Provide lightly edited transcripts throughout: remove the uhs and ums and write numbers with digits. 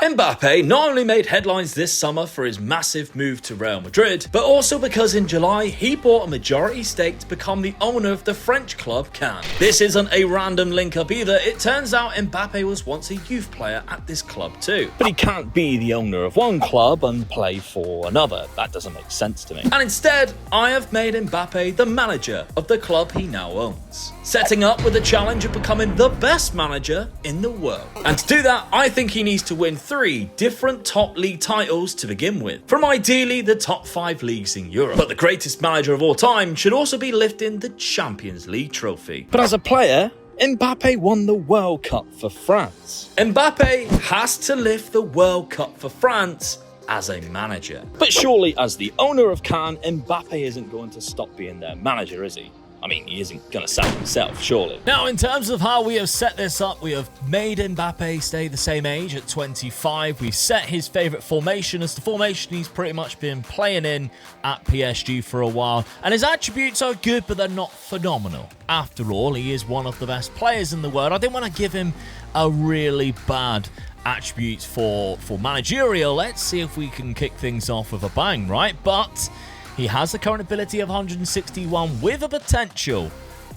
Mbappe not only made headlines this summer for his massive move to Real Madrid, but also because in July he bought a majority stake to become the owner of the French club Cannes. This isn't a random link up either, it turns out Mbappe was once a youth player at this club too. But he can't be the owner of one club and play for another. That doesn't make sense to me. And instead, I have made Mbappe the manager of the club he now owns, setting up with the challenge of becoming the best manager in the world. And to do that, I think he needs to win 3 different top league titles to begin with, from ideally the top 5 leagues in Europe. But the greatest manager of all time should also be lifting the Champions League trophy. But as a player, Mbappe won the World Cup for France. Mbappe has to lift the World Cup for France as a manager. But surely as the owner of Cannes, Mbappe isn't going to stop being their manager, is he? I mean, he isn't going to sack himself, surely. Now, in terms of how we have set this up, we have made Mbappe stay the same age at 25. We've set his favourite formation as the formation he's pretty much been playing in at PSG for a while. And his attributes are good, but they're not phenomenal. After all, he is one of the best players in the world. I didn't want to give him a really bad attributes for managerial. Let's see if we can kick things off with a bang, right? But he has the current ability of 161 with a potential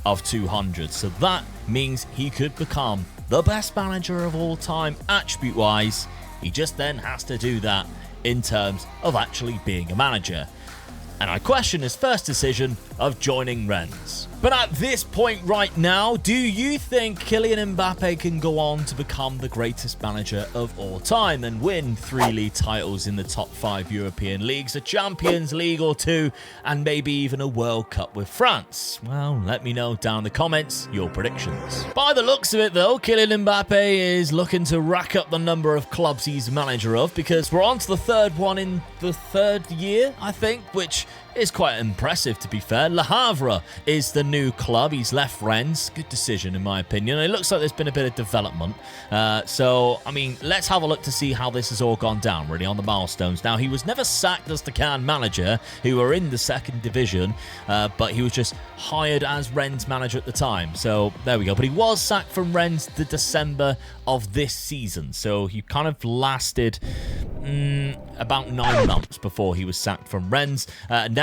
of 200. So that means he could become the best manager of all time attribute-wise. He just then has to do that in terms of actually being a manager. And I question his first decision of joining Rennes. But at this point right now, do you think Kylian Mbappe can go on to become the greatest manager of all time and win 3 league titles in the top 5 European leagues, a Champions League or 2, and maybe even a World Cup with France? Well, let me know down in the comments your predictions. By the looks of it though, Kylian Mbappe is looking to rack up the number of clubs he's manager of, because we're on to the 3rd one in the 3rd year, I think, which is quite impressive to be fair. Le Havre is the new club. He's left Rennes. Good decision in my opinion. It looks like there's been a bit of development. So, I mean, let's have a look to see how this has all gone down really on the milestones. Now, he was never sacked as the Cannes manager, who were in the 2nd division, but he was just hired as Rennes manager at the time. So, there we go. But he was sacked from Rennes the December of this season. So, he kind of lasted about 9 months before he was sacked from Rennes.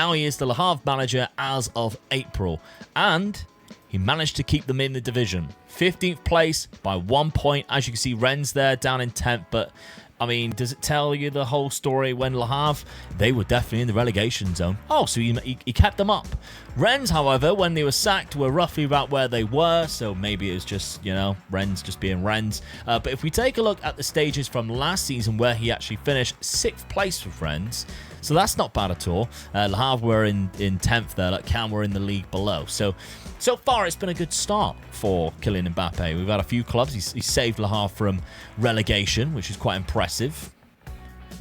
Now he is the Le Havre manager as of April, and he managed to keep them in the division. 15th place by 1 point. As you can see, Rennes there down in 10th, but I mean, does it tell you the whole story when Le Havre? They were definitely in the relegation zone. Oh, so he kept them up. Rennes, however, when they were sacked, were roughly about where they were, so maybe it was just, you know, Rennes just being Rennes. But if we take a look at the stages from last season where he actually finished 6th place with Rennes, so that's not bad at all. Le Havre were in 10th there, like Cannes were in the league below. So far it's been a good start for Kylian Mbappe. We've had a few clubs. He's saved Le Havre from relegation, which is quite impressive.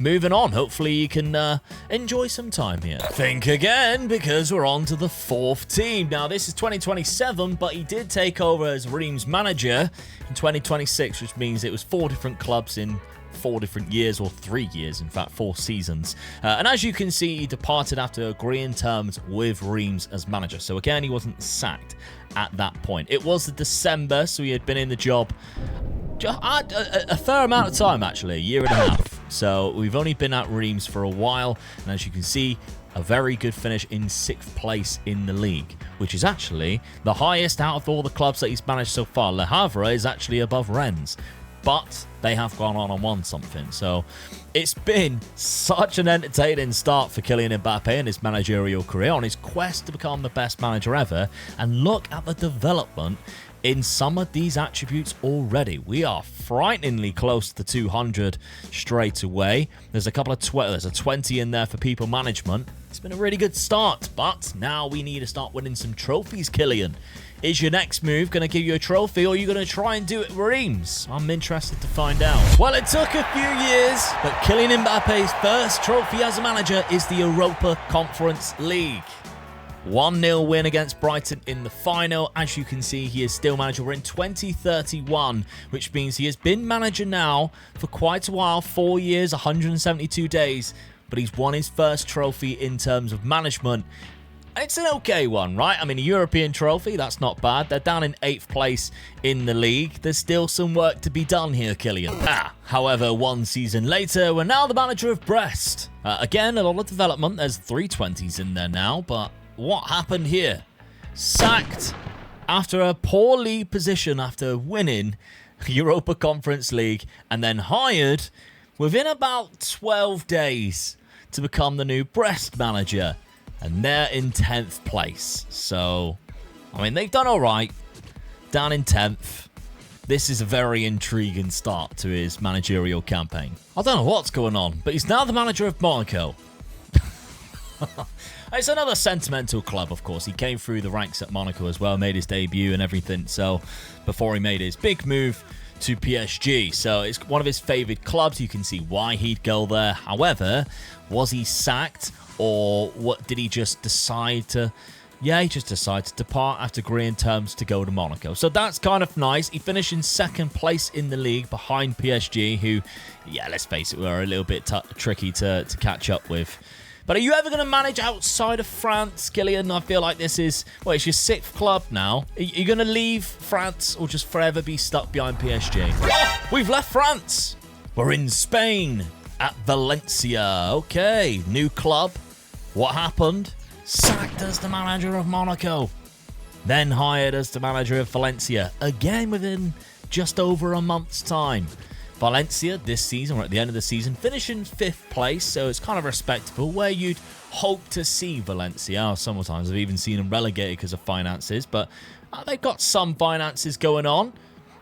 Moving on, hopefully you can enjoy some time here. Think again, because we're on to the 4th team. Now, this is 2027, but he did take over as Reims manager in 2026, which means it was 4 different clubs in 4 different years, or 3 years, in fact, 4 seasons. And as you can see, he departed after agreeing terms with Reims as manager. So again, he wasn't sacked at that point. It was the December, so he had been in the job a fair amount of time, actually, a year and a half. So we've only been at Reims for a while, and as you can see, a very good finish in 6th place in the league, which is actually the highest out of all the clubs that he's managed so far. Le Havre is actually above Rennes, but they have gone on and won something. So it's been such an entertaining start for Kylian Mbappe in his managerial career on his quest to become the best manager ever. And look at the development in some of these attributes already. We are frighteningly close to 200 straight away. There's a couple of there's a 20 in there for people management. It's been a really good start, but now we need to start winning some trophies, Kylian. Is your next move going to give you a trophy, or are you going to try and do it Reims? I'm interested to find out. Well, it took a few years, but Kylian Mbappe's first trophy as a manager is the Europa Conference League. 1-0 win against Brighton in the final. As you can see, he is still manager. We're in 2031, which means he has been manager now for quite a while, 4 years, 172 days, but he's won his first trophy in terms of management. It's an okay one, right? I mean, a European trophy, that's not bad. They're down in 8th place in the league. There's still some work to be done here, Kylian. However, one season later, we're now the manager of Brest. Again, a lot of development. There's 320s in there now, but what happened here? Sacked after a poor league position after winning Europa Conference League, and then hired within about 12 days to become the new Brest manager. And they're in 10th place. So, I mean, they've done all right. Down in 10th. This is a very intriguing start to his managerial campaign. I don't know what's going on, but he's now the manager of Monaco. It's another sentimental club, of course. He came through the ranks at Monaco as well, made his debut and everything. So, before he made his big move to PSG. So, it's one of his favoured clubs. You can see why he'd go there. However, was he sacked? Or what, did he just decide to... Yeah, he just decided to depart after agreeing terms to go to Monaco. So that's kind of nice. He finished in 2nd place in the league behind PSG, who, yeah, let's face it, were a little bit tricky to catch up with. But are you ever going to manage outside of France, Kylian? I feel like this is... Well, it's your 6th club now. Are you going to leave France or just forever be stuck behind PSG? Oh, we've left France. We're in Spain. At Valencia. Okay, new club. What happened? Sacked as the manager of Monaco. Then hired as the manager of Valencia. Again within just over a month's time. Valencia this season, or at the end of the season, finishing 5th place. So it's kind of respectable. Where you'd hope to see Valencia. Sometimes I've even seen them relegated because of finances. But they've got some finances going on.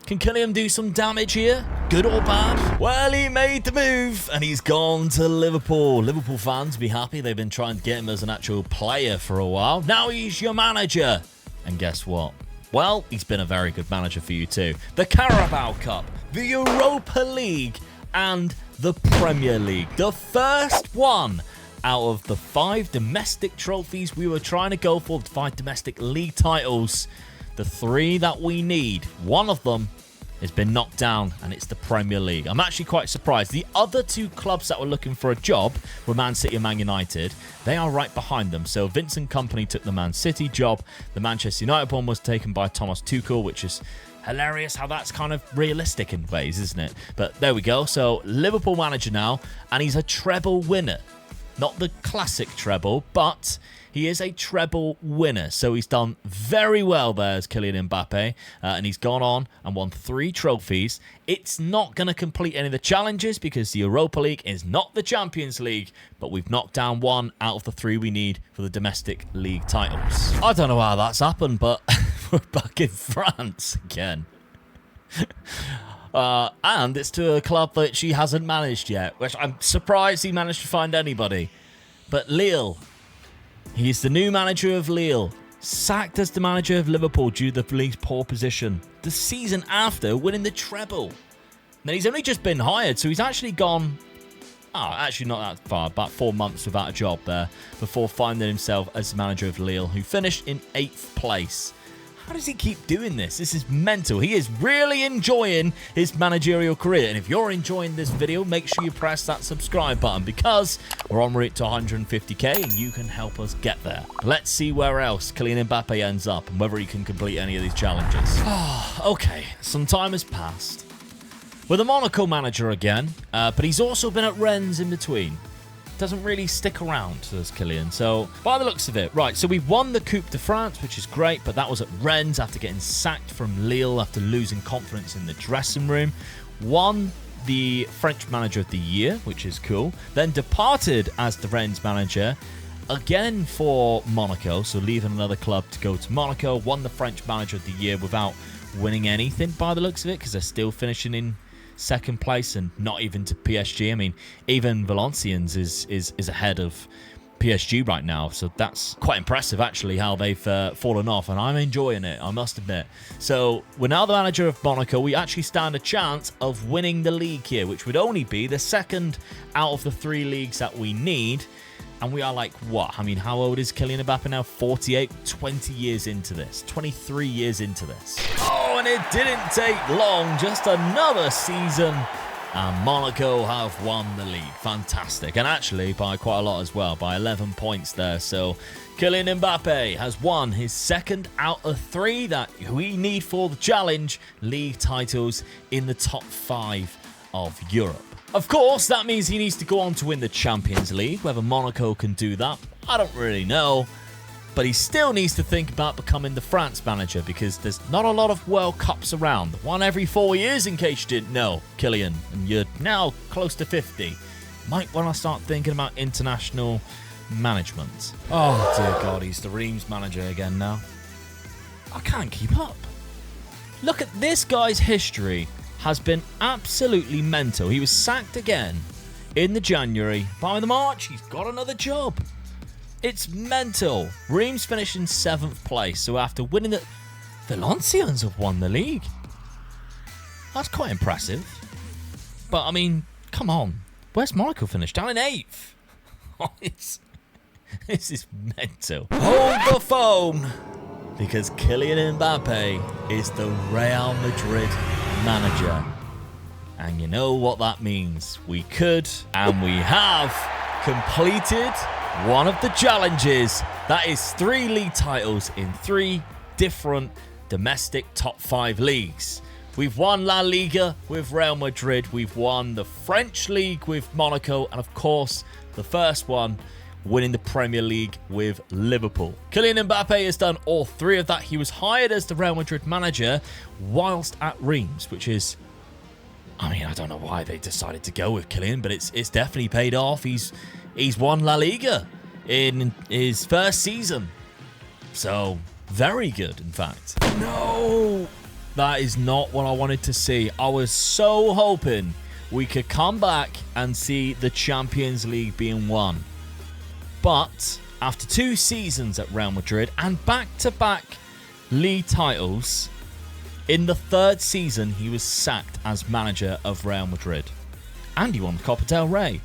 Can Kylian do some damage here? Good or bad? Well, he made the move and he's gone to Liverpool. Liverpool fans be happy. They've been trying to get him as an actual player for a while. Now he's your manager. And guess what? Well, he's been a very good manager for you too. The Carabao Cup, the Europa League, and the Premier League. The first one out of the 5 domestic trophies we were trying to go for, the 5 domestic league titles. The 3 that we need, one of them has been knocked down, and it's the Premier League. I'm actually quite surprised. The other 2 clubs that were looking for a job were Man City and Man United. They are right behind them. So Vincent Kompany took the Man City job. The Manchester United one was taken by Thomas Tuchel, which is hilarious how that's kind of realistic in ways, isn't it? But there we go. So Liverpool manager now, and he's a treble winner. Not the classic treble, but he is a treble winner. So he's done very well there as Kylian Mbappe. And he's gone on and won 3 trophies. It's not going to complete any of the challenges because the Europa League is not the Champions League. But we've knocked down 1 out of the 3 we need for the domestic league titles. I don't know how that's happened, but we're back in France again. And it's to a club that she hasn't managed yet, which I'm surprised he managed to find anybody. But Lille, he's the new manager of Lille, sacked as the manager of Liverpool due to the league's poor position. The season after winning the treble. Now he's only just been hired, so he's actually gone, actually not that far, about 4 months without a job there before finding himself as the manager of Lille, who finished in 8th place. How does he keep doing this? This is mental. He is really enjoying his managerial career. And if you're enjoying this video, make sure you press that subscribe button because we're en route to 150k and you can help us get there. Let's see where else Kylian Mbappe ends up and whether he can complete any of these challenges. Okay, some time has passed. We're the Monaco manager again, but he's also been at Rennes in between. Doesn't really stick around as Kylian. So, by the looks of it, right, so we won the Coupe de France, which is great, but that was at Rennes after getting sacked from Lille after losing confidence in the dressing room. Won the French Manager of the Year, which is cool. Then departed as the Rennes manager, again for Monaco, so leaving another club to go to Monaco. Won the French Manager of the Year without winning anything by the looks of it, because they're still finishing in 2nd place and not even to PSG. I mean, even Valenciennes is ahead of PSG right now, so that's quite impressive actually how they've fallen off, and I'm enjoying it, I must admit. So we're now the manager of Monaco. We actually stand a chance of winning the league here, which would only be the 2nd out of the 3 leagues that we need. And we are like, what? I mean, how old is Kylian Mbappe now? 48, 20 years into this, 23 years into this. Oh, and it didn't take long. Just another season And Monaco have won the league. Fantastic. And actually by quite a lot as well, by 11 points there. So Kylian Mbappe has won his second out of 3 that we need for the challenge, league titles in the top 5 of Europe. Of course, that means he needs to go on to win the Champions League. Whether Monaco can do that, I don't really know. But he still needs to think about becoming the France manager because there's not a lot of World Cups around. One every 4 years, in case you didn't know, Kylian. And you're now close to 50. Might want to start thinking about international management. Oh, dear God, he's the Reims manager again now. I can't keep up. Look at this guy's history. Has been absolutely mental. He was sacked again in the January. By the March, he's got another job. It's mental. Reims finished in 7th place, so after winning the Valencians have won the league. That's quite impressive. But I mean, come on. Where's Monaco finished? Down in 8th. This is mental. Hold the phone, because Kylian Mbappe is the Real Madrid manager. And you know what that means. We could, and we have, completed one of the challenges. That is 3 league titles in 3 different domestic top 5 leagues. We've won La Liga with Real Madrid. We've won the French league with Monaco. And of course, the first one, winning the Premier League with Liverpool. Kylian Mbappe has done all 3 of that. He was hired as the Real Madrid manager whilst at Reims, which is, I mean, I don't know why they decided to go with Kylian, but it's definitely paid off. He's won La Liga in his first season. So, very good, in fact. No! That is not what I wanted to see. I was so hoping we could come back and see the Champions League being won. But, after 2 seasons at Real Madrid and back-to-back league titles, in the 3rd season, he was sacked as manager of Real Madrid. And he won the Copa del Rey.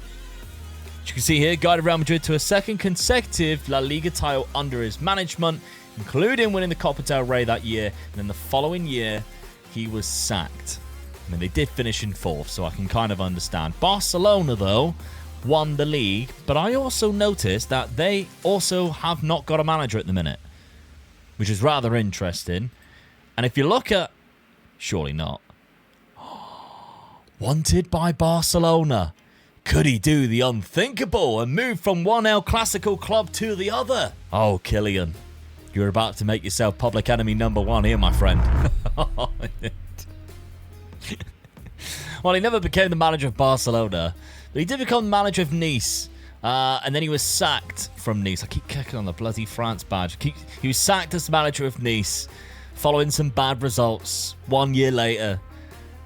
As you can see here, guided Real Madrid to a 2nd consecutive La Liga title under his management, including winning the Copa del Rey that year. And then the following year, he was sacked. I mean, they did finish in 4th, so I can kind of understand. Barcelona, though, won the league, but I also noticed that they also have not got a manager at the minute, which is rather interesting. And if you look at... Surely not. Wanted by Barcelona. Could he do the unthinkable and move from one El Clasico club to the other? Oh, Kylian, you're about to make yourself public enemy number 1 here, my friend. Well, he never became the manager of Barcelona, but he did become manager of Nice. And then he was sacked from Nice. I keep kicking on the bloody France badge. He was sacked as manager of Nice following some bad results 1 year later.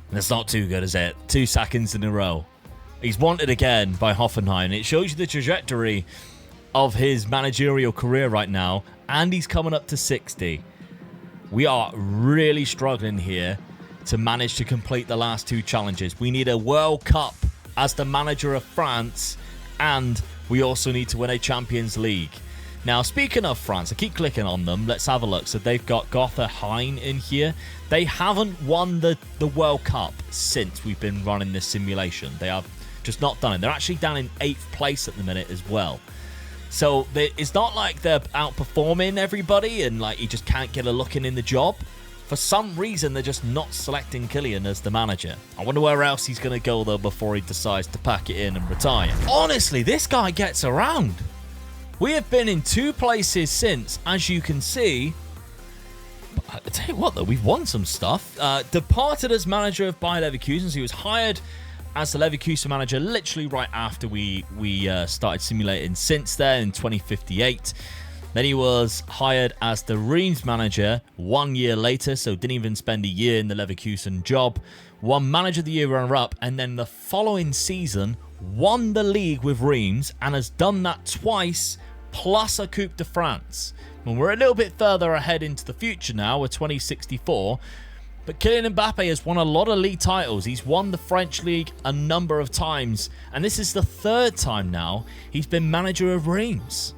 And it's not too good, is it? 2 sackings in a row. He's wanted again by Hoffenheim. And it shows you the trajectory of his managerial career right now. And he's coming up to 60. We are really struggling here to manage to complete the last 2 challenges. We need a World Cup as the manager of France, and we also need to win a Champions League. Now, speaking of France, I keep clicking on them. Let's have a look. So they've got Gotha Hein in here. They haven't won the World Cup since we've been running this simulation. They have just not done it. They're actually down in 8th place at the minute as well. So it's not like they're outperforming everybody and like you just can't get a look in the job. For some reason, they're just not selecting Kylian as the manager. I wonder where else he's going to go, though, before he decides to pack it in and retire. Honestly, this guy gets around. We have been in 2 places since, as you can see. But I tell you what, though, we've won some stuff. Departed as manager of Bayer Leverkusen. So he was hired as the Leverkusen manager literally right after we started simulating since then in 2058. Then he was hired as the Reims manager 1 year later, so didn't even spend a year in the Leverkusen job. Won Manager of the Year runner-up, and then the following season won the league with Reims and has done that twice, plus a Coupe de France. And we're a little bit further ahead into the future now, we're 2064. But Kylian Mbappe has won a lot of league titles. He's won the French league a number of times, and this is the 3rd time now he's been manager of Reims.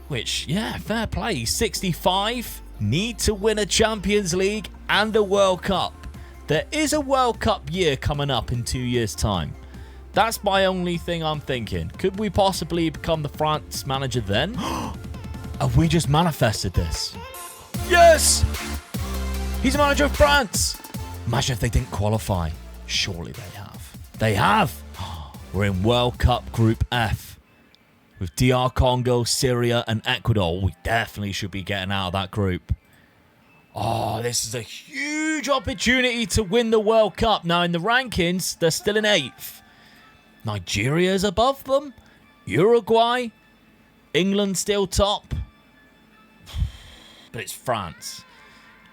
Which, yeah, fair play. He's 65. Need to win a Champions League and a World Cup there is a World Cup year coming up in 2 years' time. That's my only thing I'm thinking. Could we possibly become the France manager then? Have we just manifested this? Yes! He's a manager of France! Imagine if they didn't qualify. Surely they have. They have! We're in World Cup Group F. With DR Congo, Syria, and Ecuador. We definitely should be getting out of that group. Oh, this is a huge opportunity to win the World Cup. Now, in the rankings, they're still in 8th. Nigeria's above them. Uruguay. England still top. But it's France.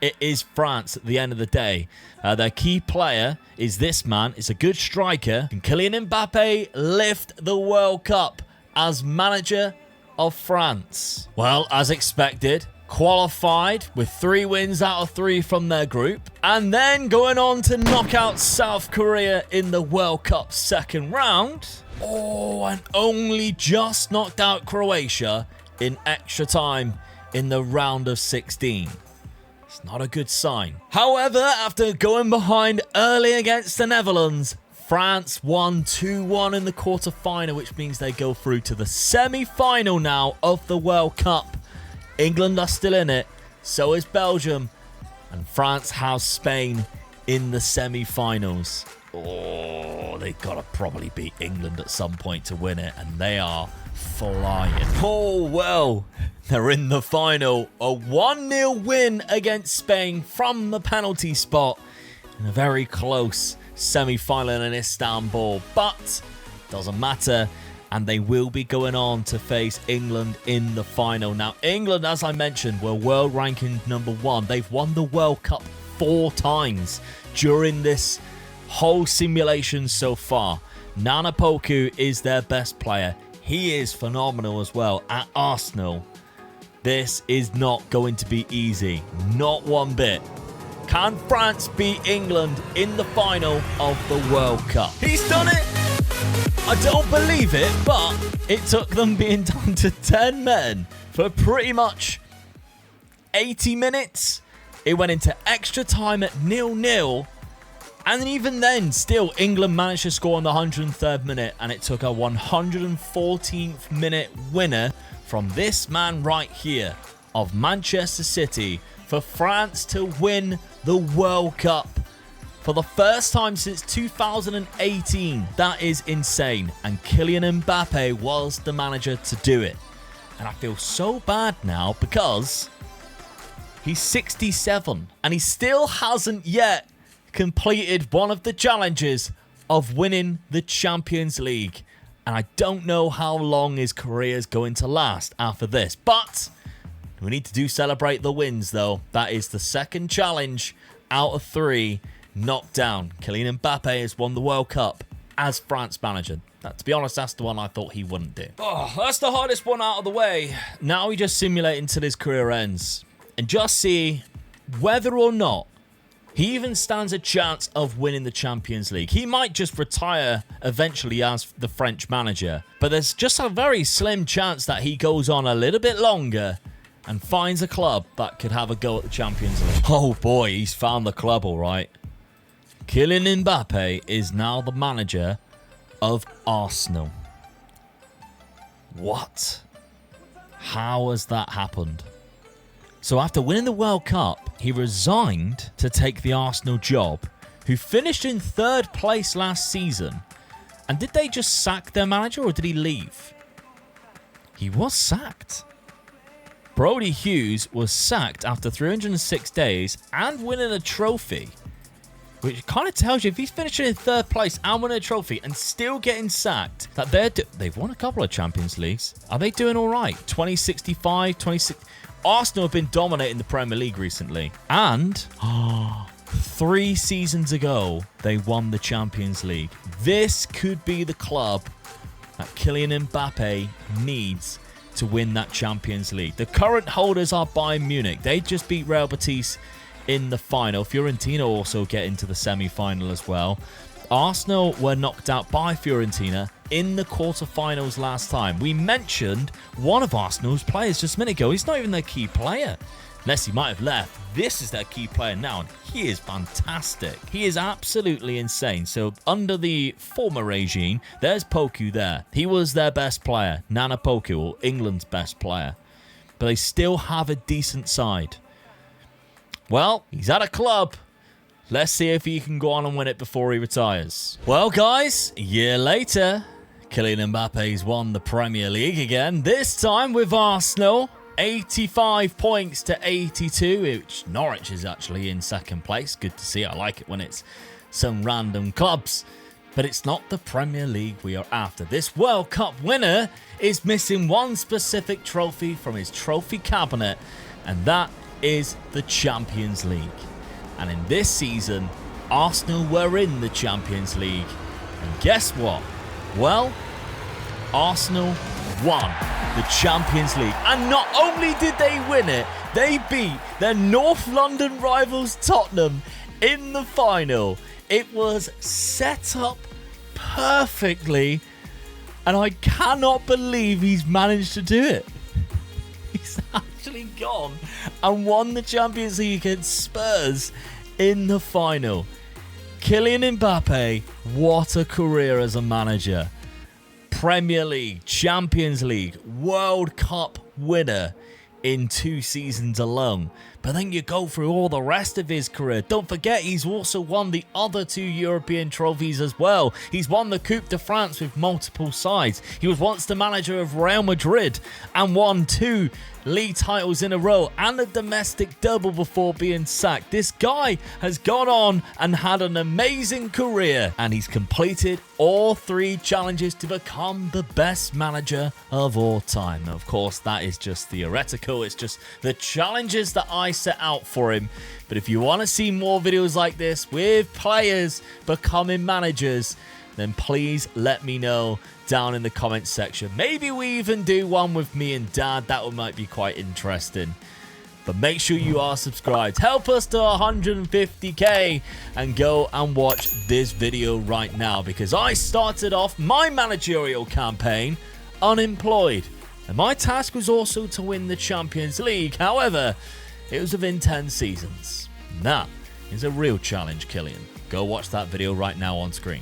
It is France at the end of the day. Their key player is this man. It's a good striker. Can Kylian Mbappe lift the World Cup as manager of France? Well, as expected, qualified with 3 wins out of 3 from their group, and then going on to knock out South Korea in the World Cup second round. Oh, and only just knocked out Croatia in extra time in the round of 16. It's not a good sign. However, after going behind early against the Netherlands, France won 2-1 in the quarter-final, which means they go through to the semi-final now of the World Cup. England are still in it, so is Belgium, and France has Spain in the semi-finals. Oh, they've got to probably beat England at some point to win it, and they are flying. Oh, well, they're in the final. A 1-0 win against Spain from the penalty spot in a very close semi-final in Istanbul, but doesn't matter. And they will be going on to face England in the final. Now, England, as I mentioned, were world ranking number 1. They've won the World Cup 4 times during this whole simulation so far. Nana Poku is their best player. He is phenomenal as well at Arsenal. This is not going to be easy. Not one bit. Can France beat England in the final of the World Cup? He's done it! I don't believe it, but it took them being down to 10 men for pretty much 80 minutes. It went into extra time at 0-0. And even then, still, England managed to score in the 103rd minute. And it took a 114th minute winner from this man right here of Manchester City for France to win the World Cup. For the first time since 2018. That is insane. And Kylian Mbappe was the manager to do it. And I feel so bad now because he's 67 and he still hasn't yet completed one of the challenges of winning the Champions League. And I don't know how long his career is going to last after this. But we need to celebrate the wins though. That is the second challenge out of 3. Knocked down. Kylian Mbappe has won the World Cup as France manager. To be honest, that's the one I thought he wouldn't do. Oh, that's the hardest one out of the way. Now we just simulate until his career ends and just see whether or not he even stands a chance of winning the Champions League. He might just retire eventually as the French manager, but there's just a very slim chance that he goes on a little bit longer and finds a club that could have a go at the Champions League. Oh boy, he's found the club all right. Kylian Mbappe is now the manager of Arsenal. What? How has that happened? So after winning the World Cup, he resigned to take the Arsenal job, who finished in 3rd place last season. And did they just sack their manager or did he leave? He was sacked. Brody Hughes was sacked after 306 days and winning a trophy. Which kind of tells you if he's finishing in 3rd place and winning a trophy and still getting sacked, that they've won a couple of Champions Leagues. Are they doing all right? 2065, 26... Arsenal have been dominating the Premier League recently. And 3 seasons ago, they won the Champions League. This could be the club that Kylian Mbappe needs to win that Champions League. The current holders are Bayern Munich. They just beat Real Betis in the final. Fiorentina also get into the semi-final as well. Arsenal were knocked out by Fiorentina in the quarterfinals last time. We mentioned one of Arsenal's players just a minute ago. He's not even their key player. Messi might have left. This is their key player now, and he is fantastic. He is absolutely insane. So under the former regime, there's Poku there. He was their best player, Nana Poku, or England's best player. But they still have a decent side. Well, he's at a club. Let's see if he can go on and win it before he retires. Well, guys, a year later, Kylian Mbappe's won the Premier League again, this time with Arsenal. 85 points to 82, which Norwich is actually in second place. Good to see. I like it when it's some random clubs. But it's not the Premier League we are after. This World Cup winner is missing one specific trophy from his trophy cabinet, and that is the Champions League. And in this season, Arsenal were in the Champions League. And guess what? Well, Arsenal won the Champions League. And not only did they win it, they beat their North London rivals Tottenham in the final. It was set up perfectly, and I cannot believe he's managed to do it. He's actually gone and won the Champions League against Spurs in the final. Kylian Mbappe, what a career as a manager. Premier League, Champions League, World Cup winner in 2 seasons alone. But then you go through all the rest of his career. Don't forget, he's also won the other 2 European trophies as well. He's won the Coupe de France with multiple sides. He was once the manager of Real Madrid and won 2 league titles in a row and a domestic double before being sacked. This guy has gone on and had an amazing career, and he's completed all 3 challenges to become the best manager of all time. Of course, that is just theoretical. It's just the challenges that I set out for him. But if you want to see more videos like this with players becoming managers, then please let me know down in the comments section. Maybe we even do one with me and Dad. That might be quite interesting. But make sure you are subscribed. Help us to 150k and go and watch this video right now, because I started off my managerial campaign unemployed. And my task was also to win the Champions League. However, it was within 10 seasons. That is a real challenge, Kylian. Go watch that video right now on screen.